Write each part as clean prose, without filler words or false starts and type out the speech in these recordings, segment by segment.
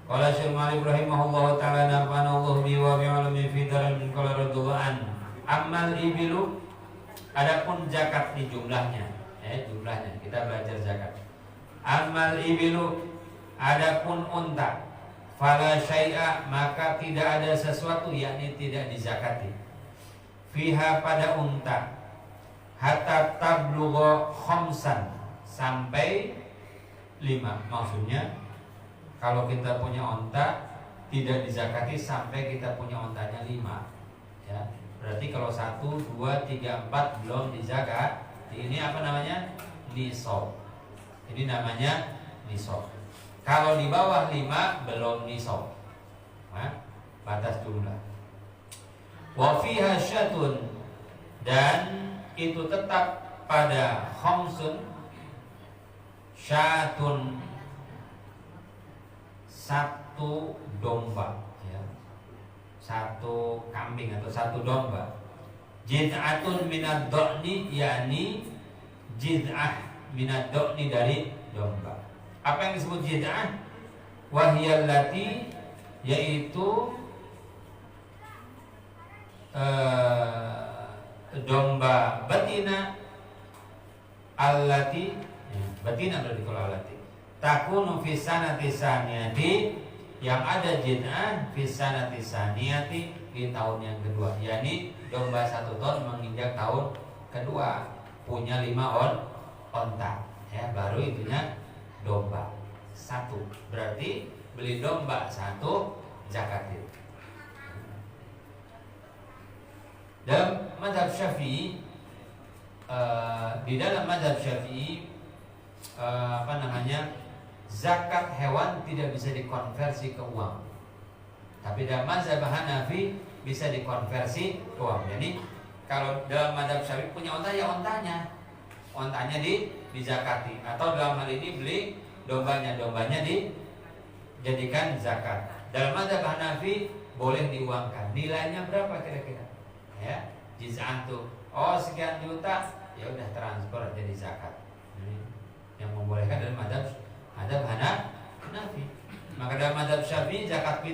Qala Syekh Malik rahimahullahu taala nafa'ana Allah bi wa bi'alami fi daral min qala radhiyallahu an. Ammal ibilu, adapun zakat di jumlahnya, jumlahnya kita belajar zakat. Ammal ibilu, adapun unta, fala syai'a, maka tidak ada sesuatu, yakni tidak dizakati. Fiha, pada unta, hatta tablugha khamsan, sampai 5. Maksudnya kalau kita punya unta tidak dizakati sampai kita punya untanya 5, ya. Berarti kalau 1, 2, 3, 4 belum dizakat, ini apa namanya? Nisab. Ini namanya nisab. Kalau di bawah 5 belum nisab, batas jumlah. Wa fiha syatun, dan itu tetap pada khamsun, syatun, 1 domba, ya. 1 kambing atau 1 domba. Jiz'atun minad do'ni, yakni jiz'ah minad do'ni, dari domba. Apa yang disebut jiz'ah? Wahiyallati, yaitu domba betina, allati, betina berarti kalau allati, takunu fi sanati saniyati, yang ada jiz'ah fi sanati saniyati, di tahun yang kedua, yakni domba 1 tahun menginjak tahun kedua, punya 5 onta, ya, baru itunya domba 1. Berarti beli domba 1 zakatin. Dalam mazhab Syafi'i, di dalam mazhab Syafi'i, zakat hewan tidak bisa dikonversi ke uang. Tapi dalam mazhab Hanafi bisa dikonversi ke uang. Jadi kalau dalam mazhab Syafi'i punya onta, ya ontanya dizakati. Atau dalam hal ini beli dombanya dijadikan zakat. Dalam mazhab Hanafi boleh diuangkan. Nilainya berapa kira-kira? Ya, jiz'an tuh, sekian juta, ya udah transfer jadi zakat. Yang membolehkan dalam mazhab Hanafi. Maka dalam mazhab Syafi'i zakat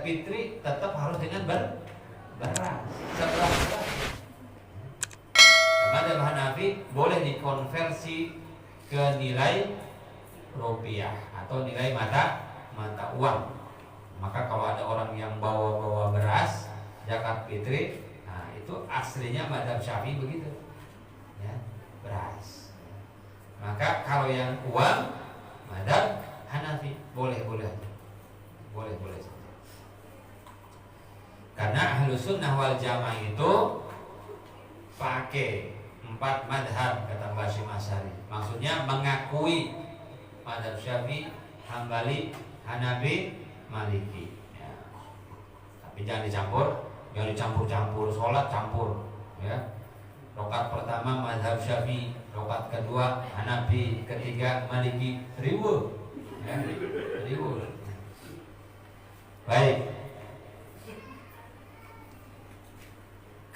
fitri tetap harus dengan beras. Sebelah beras. Dalam mazhab Hanafi boleh dikonversi ke nilai rupiah atau nilai mata uang. Maka kalau ada orang yang bawa beras zakat fitri, nah itu aslinya mazhab Syafi'i begitu, ya, beras. Maka kalau yang uang, mazhab Hanafi boleh saja. Karena Ahlus Sunnah wal Jamaah itu pakai 4 madhab, kata Basyim Asy'ari. Maksudnya mengakui mazhab Syafi'i, Hambali, Hanafi, Maliki, ya. Tapi jangan dicampur, sholat campur, ya. Rakaat pertama mazhab Syafi'i, rakaat kedua Hanafi, ketiga Maliki, ribu. Baik.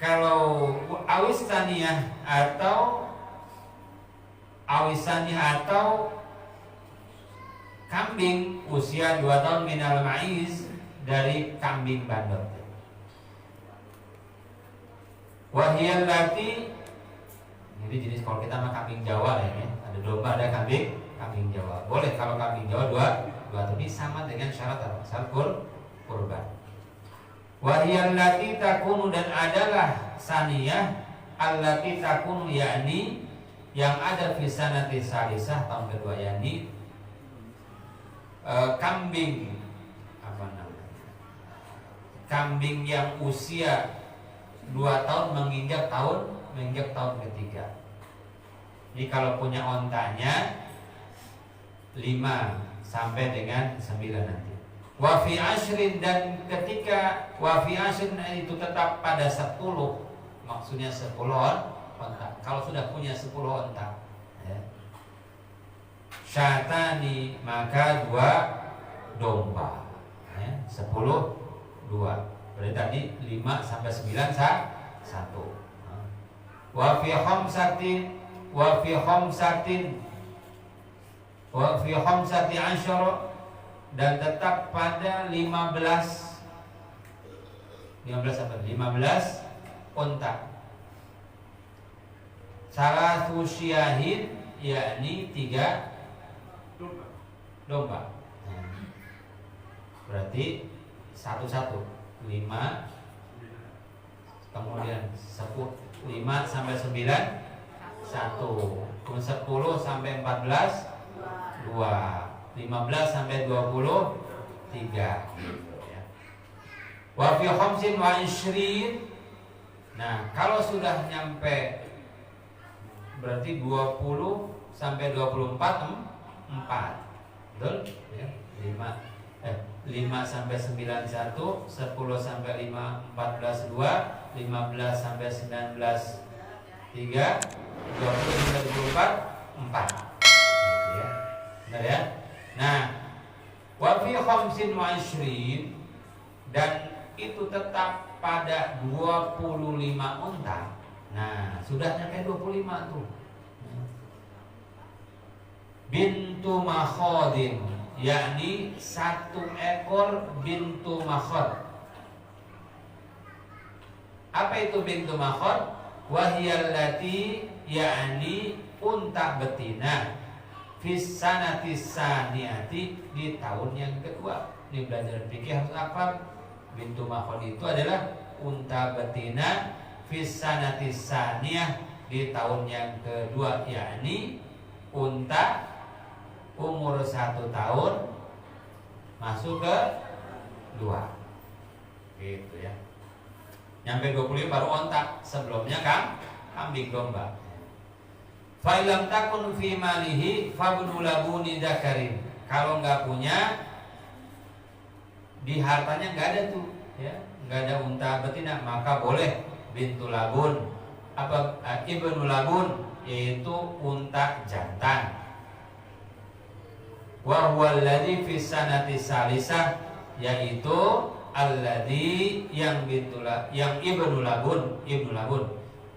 Kalau awisaniyah atau kambing usia 2 tahun minal ma'iz, dari kambing bandot. Wahiyallati, ini jenis, kalau kita mah kambing Jawa ya, ada domba, ada kambing Jawa. Boleh kalau kambing Jawa 2 tahun, ini sama dengan syarat apa? Syarat kurban. Wahiyallati takunu, dan adalah saniyah allati takunu, yakni yang ada fi sanati salisah, tahun kedua, yakni kambing kambing yang usia 2 tahun menginjak tahun ketiga. Jadi kalau punya ontanya 5 sampai dengan 9 nanti. Wa fi asyrin, dan ketika wa fi asyrin itu tetap pada 10, maksudnya 10 onta. Kalau sudah punya 10 onta, ya, syatani, maka 2 domba, ya, 10 2. Berarti tadi 5 sampai 9 1. Wa fi khamsati asyara, dan tetap pada 15 apa? 15 unta. Salah syahin yakni 3 domba. Berarti 1 5, kemudian 5 sampai 9 1, kemudian 10 sampai 14 2, 15 sampai 20 3. Wa fi khamsin wa ishrin. Nah, kalau sudah nyampe berarti 20 sampai 24 4. Betul? Ya, 5 sampai 9 1, 10 sampai 5 14 2, 15 sampai 19 3, 20 sampai 24 4. Gitu ya. Benar ya? Nah, wa fi khamsin wa ishrin, dan itu tetap pada 25 unta. Nah, sudah nyampe 25 tuh. Bintu makhodin, yakni 1 ekor bintu makhod. Apa itu bintu makhod? Wahiyallati, yakni unta betina, fis sanati saniyati, di tahun yang kedua. Ini belajar fikih harus apa? Bintu makhod itu adalah unta betina fis sanati saniyah, di tahun yang kedua, yakni unta umur 1 tahun masuk ke 2. Gitu ya. Nyampe 25 baru onta, sebelumnya kambing domba. Fa ilam takun fi malihi fabnu labuni dzakarin. Kalau enggak punya, di hartanya enggak ada tuh, ya. Enggak ada unta betina, maka boleh bintu labun, ibnu labun, yaitu unta jantan. Wa huwa alladzi fi sanati salisah, yaitu alladzi yang ibnu labun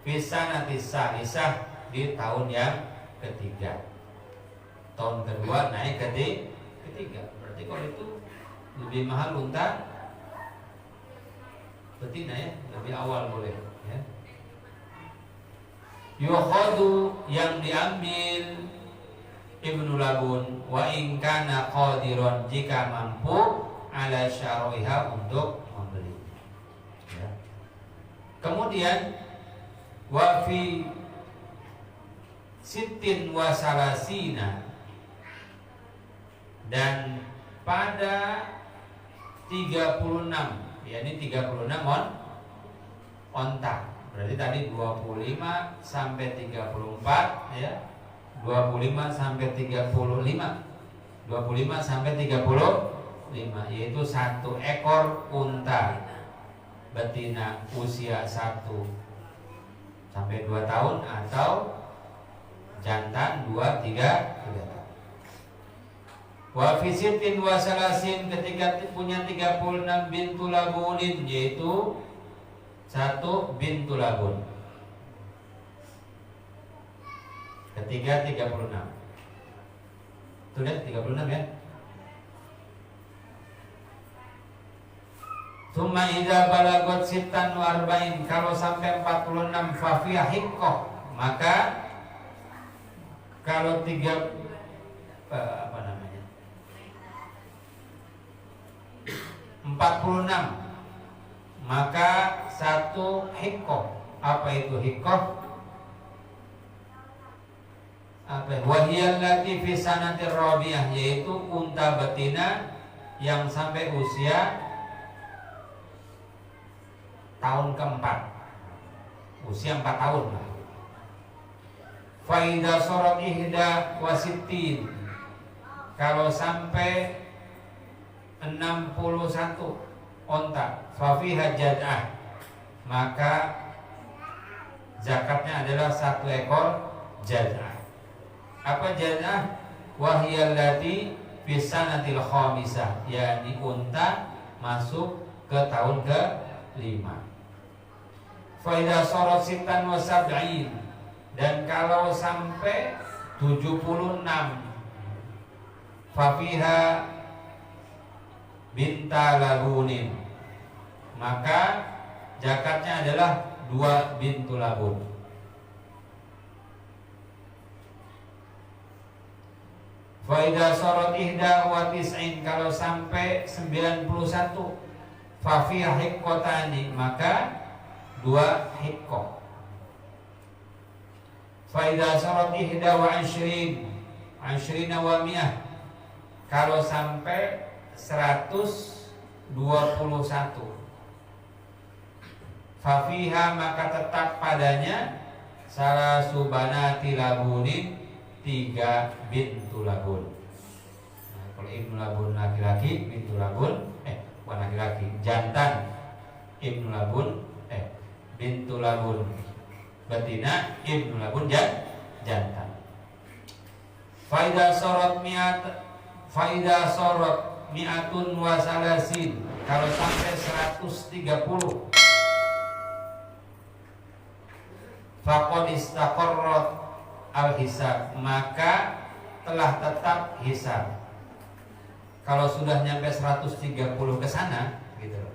fi sanati salisah, di tahun yang ketiga. Tahun kedua naik ke ketiga. Berarti kalau itu lebih mahal unta betina, ya, lebih awal boleh, ya. Yukhadu, yang diambil ibnu labun, wa in kana qadiron, jika mampu ala syaraiha, untuk membeli, ya. Kemudian wa fi sittin wa salasina, dan pada 36, yakni 36 onta. Berarti tadi 25 sampai 34, ya. 25 sampai 35. 25 sampai 35, yaitu 1 ekor unta betina usia 1 sampai 2 tahun, atau jantan 2, 3 tahun. Wa fi sittin wa salasin, ketika punya 36 bintu labunin, yaitu 1 bintu labun. Ketiga 36. Itu deh 36, ya. Tsumma idza balagot sittan wa arba'in, kalau sampai 46, fa fiha hiqqah, maka kalau 36, maka 1 hiqqah. Apa itu hiqqah? Wahiyal lati fi sanatir rabi'ah, yaitu unta betina yang sampai usia tahun keempat, usia 4 tahun. Fa idza sarat ihda wa sittin, kalau sampai 61 onta, fa fiha jad'ah, maka zakatnya adalah 1 ekor jad'ah. Apa jad'ah? Wahiyal lati fi sanatil khamisah, yakni unta masuk ke tahun ke-5. Fa idza sarat sittan wa sab'in, dan kalau sampai 76, fa fiha binta labunin, maka zakatnya adalah 2 bintu labun. Fa idza sarat ihda wa tis'in, kalau sampai 91, fa fi hiqqatani, maka 2 hiqqah. Fa idza sarat ihda wa 20 wa mi'ah, kalau sampai 121, fa fiha, maka tetap padanya salah subanati labunin, 3 bintu labun. Nah, kalau ibnu labun laki-laki, bintu labun bukan laki-laki, jantan. Ibnu labun bintu labun betina, ibnu labun jantan. Faida sorot mi'atun wa salasin, kalau sampai 130, faqad istaqarrat al-hisab, maka telah tetap hisab. Kalau sudah nyampe 130 ke sana gitu loh.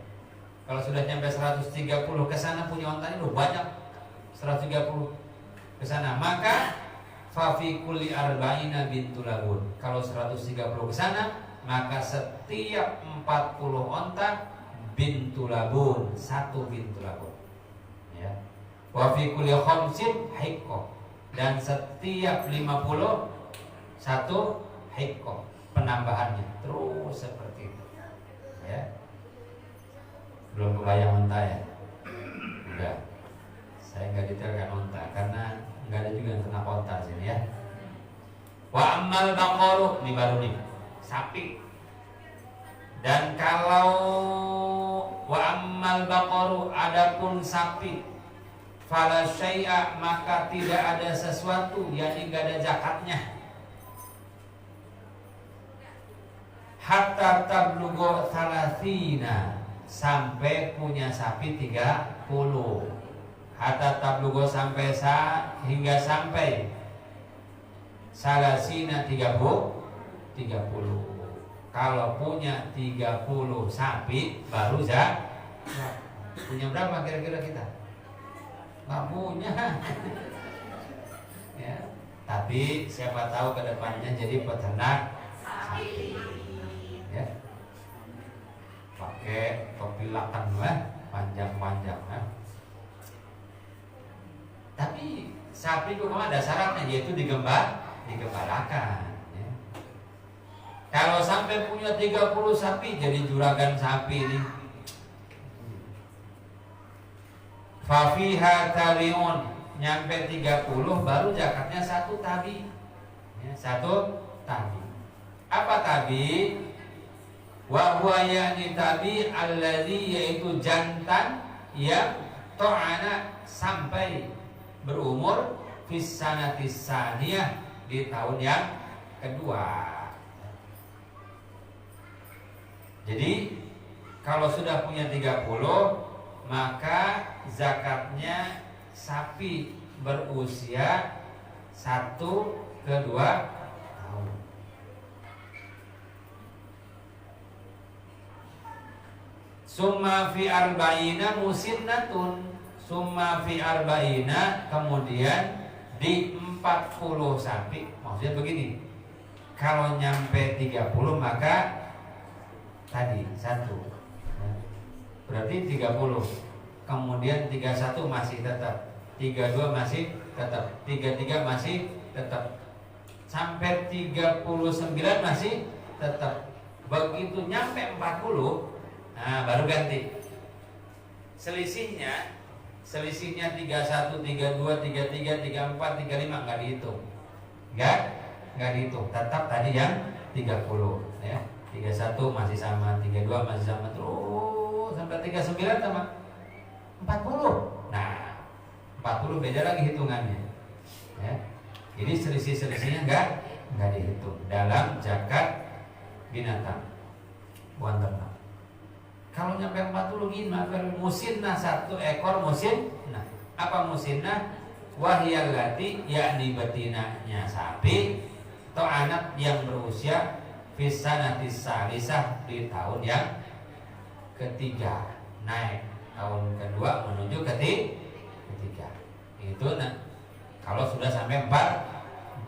Kalau sudah nyampe 130 ke sana, punya ontanya udah banyak, 130 ke sana, maka fa fi kulli arba'ina bintu labun. Kalau 130 ke sana, maka setiap 40 onta bintu labun, 1 bintu labun. Ya. Wa fi kulli khamsin hiqqah, dan setiap 50 1 hiqqah penambahannya, terus seperti itu. Ya. Belum kebayang onta ya? Udah. Saya nggak detailkan onta karena nggak ada juga yang kena onta sini ya. Wa ammal baqaru, ini baru nih, sapi. Dan kalau wa ammal baqaru, adapun sapi, fala syai'a, maka tidak ada sesuatu, yakni nggak ada zakatnya, hatta tablugho thalathina, sampai punya sapi 30. Hatta tablugho, sampai hingga sampai salasina 30. Kalau punya 30 sapi baru zakat. Punya berapa kira-kira kita? Nggak punya. Ya, tapi siapa tahu ke depannya jadi peternak sapi. Ya. Pakai topi lakan panjang-panjang. Tapi sapi itu memang ada syaratnya, yaitu digembalakan. Ya. Kalau sampai punya 30 sapi, jadi juragan sapi ini. Fafiha tabiun, nyampe 30 baru zakatnya 1 tabi. Ya, 1 tabi. Apa tabi? Wa huwa yani tabi alladzi, yaitu jantan yang ta'ana, sampai berumur fis sanatis saniyah, di tahun yang kedua. Jadi kalau sudah punya 30, maka zakatnya sapi berusia 1 ke 2 tahun. Summa fi arba'ina musinnatun, summa fi arba'ina, kemudian di 40 sapi. Maksudnya begini, kalau nyampe 30 maka tadi 1, berarti 30. Kemudian 31 masih tetap, 32 masih tetap, 33 masih tetap, sampai 39 masih tetap. Begitu nyampe 40, nah baru ganti. Selisihnya 31, 32, 33, 34, 35 nggak dihitung. Nggak dihitung, tetap tadi yang 30 ya. 31 masih sama, 32 masih sama, terus sampai 39 sama 40. Nah, 40 beda lagi hitungannya. Ya. Jadi selisihnya nggak dihitung dalam zakat binatang, bukan ternak. Kalau nyampe 40 gini, musinnah, 1 ekor musinnah. Apa musinnah? Wahiyallati, yakni betinanya sapi atau anak yang berusia Fisanati salisah di tahun yang ketiga, naik tahun kedua menuju ketiga. Itu kalau sudah sampai 40.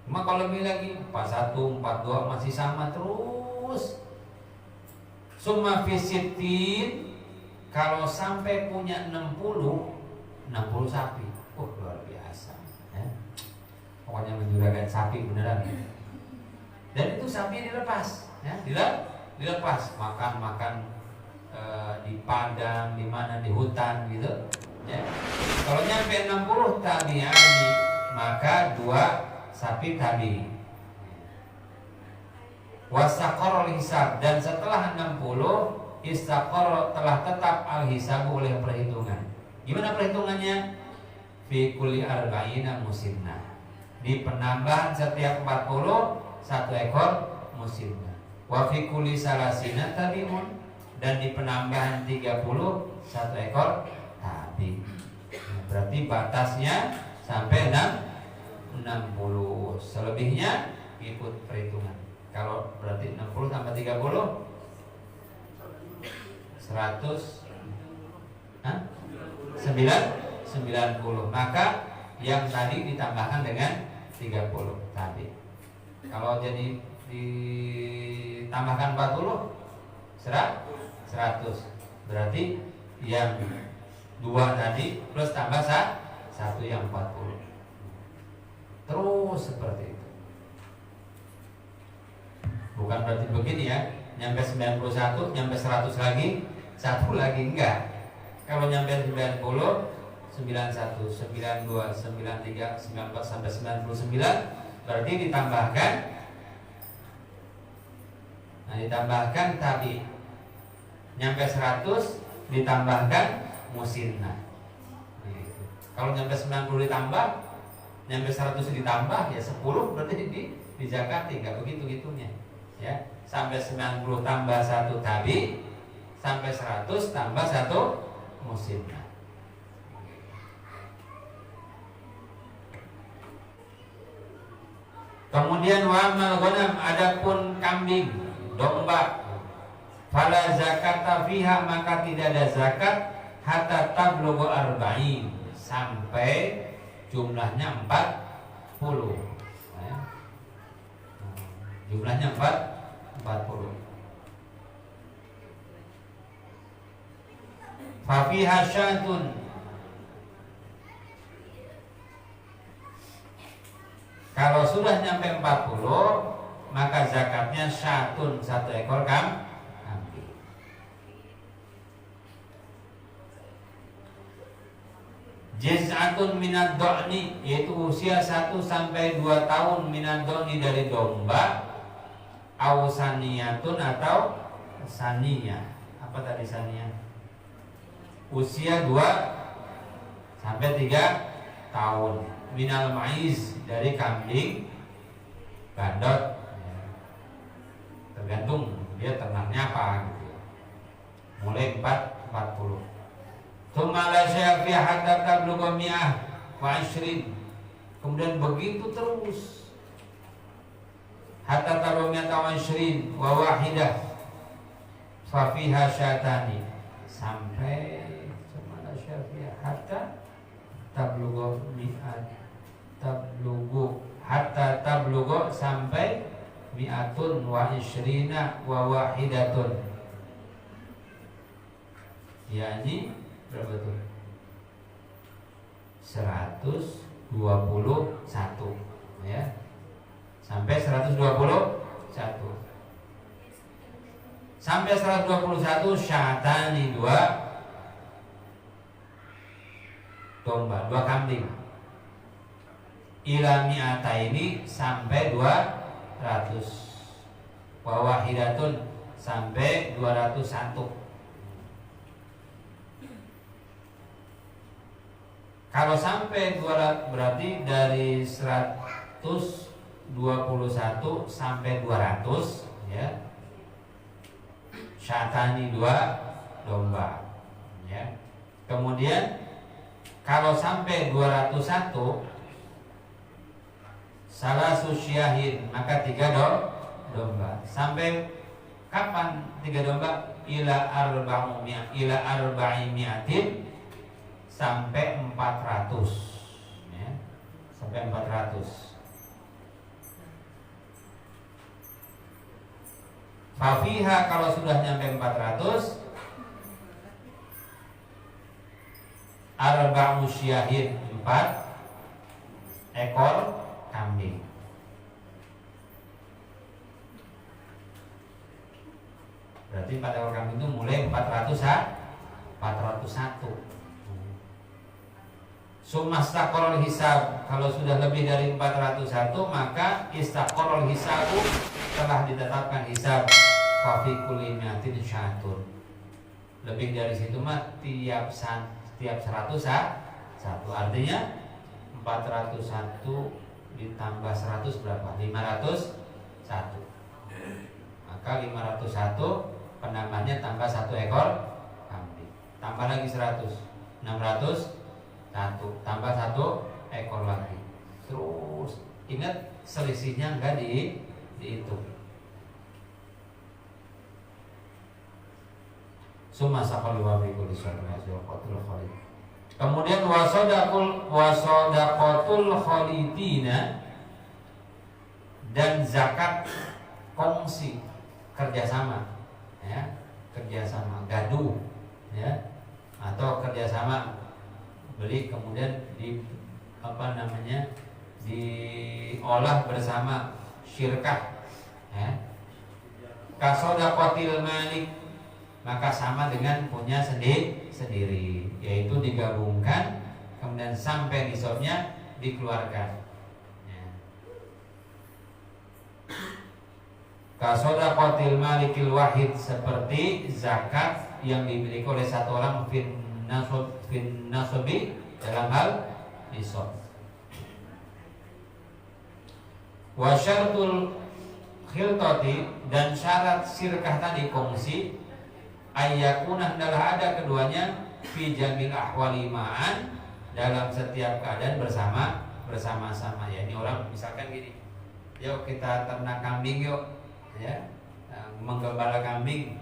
Cuma kalau lebih lagi 41, 42 masih sama terus. Summa fisitin, kalau sampai punya 60 sapi. Luar biasa ya. Pokoknya menjuragan sapi beneran ya. Dan itu sapi dilepas ya, dilepas makan di padang, di mana, di hutan gitu ya. Kalau nyampe 60 tabi'ani, maka 2 sapi tabi. Wasaqarul hisab, dan setelah 60 istaqar, telah tetap al-hisab oleh perhitungan. Gimana perhitungannya? Fi kulli arba'ina musinna, di penambahan setiap 40 1 ekor musinna. Wa fi kulli salasina tabi'un, dan di penambahan 30 1 ekor tabi. Berarti batasnya sampai 60, selebihnya ikut perhitungan. Kalau berarti 60 tambah 30 100 90, maka yang tadi ditambahkan dengan 30 tadi. Kalau jadi ditambahkan 40 100, berarti yang 2 tadi plus tambah 1 yang 40. Terus seperti itu. Bukan berarti begini ya, nyampe 91, nyampe 100 lagi, 1 lagi, enggak. Kalau nyampe 90, 91, 92, 93, 94 sampai 99, berarti ditambahkan. Nah, ditambahkan tadi. Nyampe 100 ditambahkan musinna. Gitu. Kalau nyampe 90 ditambah, nyampe 100 ditambah, ya 10 berarti di zakati, enggak begitu-gitunya. Ya, sampai 90 tambah 1 tabi, sampai 100 tambah 1 musinna. Kemudian wa amal ghanam, adapun kambing, domba, fala zakata fiha, maka tidak ada zakat hatta tablughu arba'in, sampai jumlahnya 40 ya. Jumlahnya 40. Fafiha syatun, kalau sudah nyampe 40, maka zakatnya syatun, 1 ekor kambing. Jiz'atun minad do'ni, yaitu usia 1 sampai 2 tahun, minad do'ni, dari domba. Au saniyatun, atau saniyah. Apa tadi saniyah? Usia 2 sampai 3 tahun. Minal maiz, dari kambing bandot. Tergantung dia ternaknya apa gitu. Mulai 40. Tsumma la syafi hatta tablugha mi'ah wa 20. Kemudian begitu terus. Hatta tablugha 20 wa wahidah. Fa fiha syatani, sampai tsumma la syafi hatta tablugha mi'at, hatta tablugha, sampai mi'atun wa 20 wa wahidatun. Yani berapa tuh? 121 ya. Sampai 121. Sampai 121 syatani, 2 domba, 2 kambing. Ila mi'ata, ini sampai 200. Wa wahidatun, sampai 201. Kalau sampai 200 berarti dari 121 sampai 200 ya. Syatani, 2 domba ya. Kemudian kalau sampai 201 salasu syahin, maka 3 domba. Sampai kapan 3 domba? Ila arba'imiatin, sampai 400 ya. Sampai 400. Fafiha, kalau sudah nyampe 400, arba'u syahin, 4 ekor kambing. Berarti 4 ekor kambing itu mulai 401. Sumastaqorol hisab, kalau sudah lebih dari 401 maka istaqorol hisabu, telah ditetapkan hisab. Fafi kulli mi'atin syatun, lebih dari situ mah tiap 100 artinya 401 ditambah 100 berapa? 501. Maka 501 penambahnya tambah 1 ekor kambing. Tambah lagi 100, 601, tambah 1 ekor lagi. Terus ingat selisihnya enggak dihitung. Summa saqal wa bi kulli syarrin qatul khalid. Kemudian wasodaqatul khalidina, dan zakat kongsi, kerjasama ya, kerjasama gaduh ya, atau kerjasama beli kemudian diolah bersama, syirkah ya. Kasodaqatil malik, maka sama dengan punya sendiri, yaitu digabungkan kemudian sampai nisabnya dikeluarkan ya. Kasodaqatil malikil wahid, seperti zakat yang dimiliki oleh satu orang fin nasabi dalam hal nisab. Wa syartul khiltati, dan syarat sirkah tadi kongsi, ayyakuna, adalah ada keduanya, fi jamil ahwali ma'an, dalam setiap keadaan bersama-sama ya. Ini orang misalkan gini, yuk kita ternak kambing yuk ya, menggembala kambing,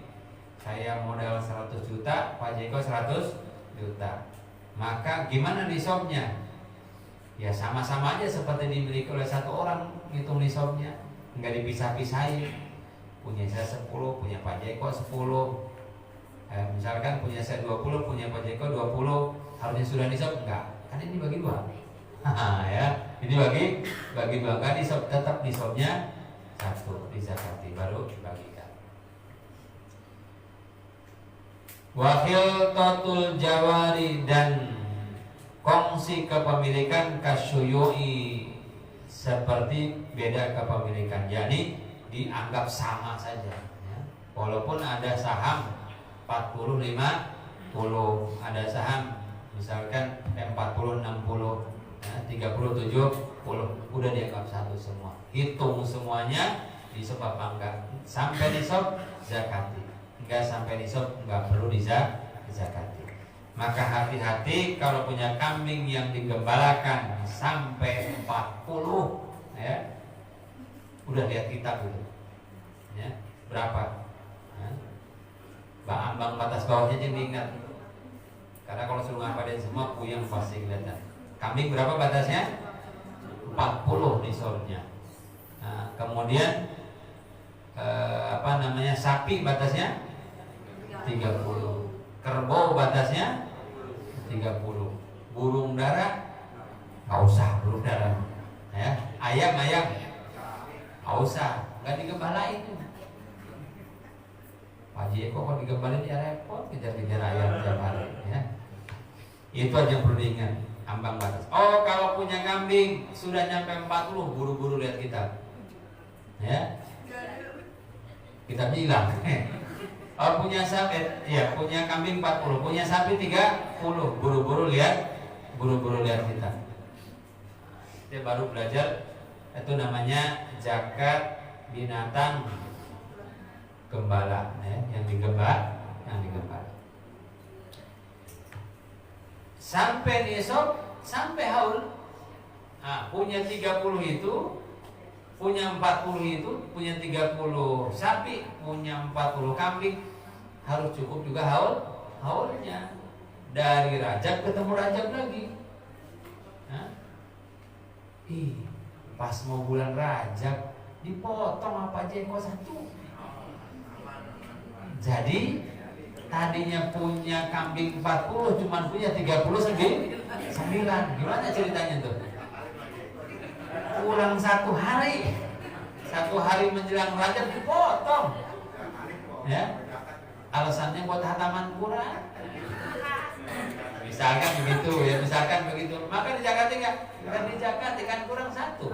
saya modal 100 juta, Pak Jeko 100 juta, maka gimana nisabnya? Ya sama-sama aja seperti dimiliki oleh satu orang, hitung nisabnya, enggak dipisah-pisahin. Punya saya 10, punya Pak Jeko 10. Misalkan punya saya 20, punya Pak Jeko 20, harusnya sudah nisab? Enggak, kan ini bagi 2. Ya, ini bagi 2, kan nisab, tetap nisabnya 1, dizakati baru dibagikan. Wa khiltatul jawari, dan kongsi kepemilikan kasyuyui, seperti beda kepemilikan, yakni dianggap sama saja ya. Walaupun ada saham 40-50, ada saham misalkan 40-60 ya, 30-70, udah dianggap satu semua. Hitung semuanya nisab apa enggak, sampai nisab zakati, enggak sampai nisab enggak perlu dizakati. Maka hati-hati kalau punya kambing yang digembalakan sampai 40 ya, udah lihat kitab itu ya, berapa ya, ambang batas bawahnya jadi ingat, karena kalau suruh ngapalin semua puyeng pasti kelihatan. Kambing berapa batasnya? 40 nisabnya. Nah, kemudian sapi batasnya 30, kerbau batasnya 30, burung dara nggak usah, burung dara ya, ayam nggak usah, nggak digembalain. Pak Jeko kalau digembalain ya repot, kejar-kejar ayam tiap hari ya. Itu aja perlu diingat, ambang batas. Oh, kalau punya kambing sudah nyampe 40, buru-buru lihat kitab ya, kita bilang oh, punya sapi ya, punya kambing 40, punya sapi 30, buru-buru lihat kita. Dia baru belajar, itu namanya zakat binatang gembala ya, yang digembala. Sampai nisab, sampai haul. Nah, punya 30 itu punya 40 itu, punya 30 sapi, punya 40 kambing, harus cukup juga haulnya. Dari Rajab ketemu Rajab lagi. Hah? Pas mau bulan Rajab dipotong apa jengkol satu. Jadi tadinya punya kambing 40, cuman punya 39. Gimana ceritanya tuh? Kurang 1 hari. 1 hari menjelang Rajab dipotong. Ya. Alasannya buat hataman Quran. Misalkan begitu ya, misalkan begitu. Maka di zakat enggak? Bukan di zakat, kan kurang 1.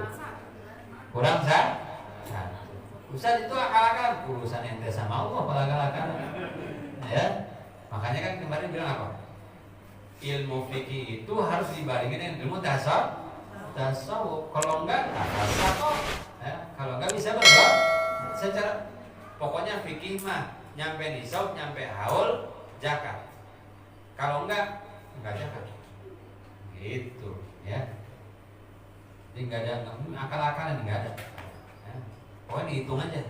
Kurang 1. Ustaz itu akal-akalan, urusan ente sama Allah kalau akal-akalan. Ya. Makanya kan kemarin bilang apa? Ilmu fikih itu harus dibandingin dengan ilmu tasawuf. Kalau enggak, tasawuf. Ya. Kalau enggak bisa berdoa. Secara pokoknya fikih mah nyampe nisab, nyampe haul, zakat. Kalau enggak zakat. Gitu, ya. Jadi enggak ada akal-akalan, enggak ada. Ya. Pokoknya dihitung aja.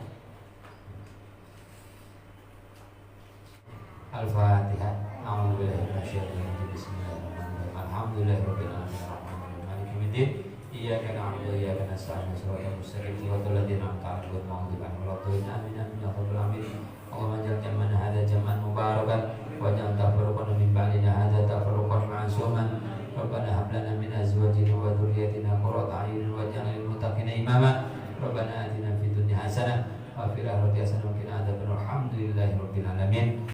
Al-Fatihah. A'udzubillahi minasyaitonir rajim. Bismillahirrahmanirrahim. Alhamdulillahirabbil alamin. Arrahmanirrahim. Maliki yaumiddin. Iyyaka na'budu wa iyyaka nasta'in. Shiratal mustaqim. Shiratal ladzina an'amta 'alaihim ghairil maghdubi 'alaihim waladdallin. Amin amin ya rabbal alamin. Allahumma ij'al jam'ana hadza jam'an mubarakan waj'al tafarruqana min ba'dina hadza tafarruqan ma'suman. Rabbana hab lana min azwajina wa dhurriyyatina qurrata a'yunin waj'alna lil muttaqina imama. Rabbana atina fid dunya hasanah wa fil akhirati hasanah wa qina adzabannar. Alhamdulillahirabbil alamin.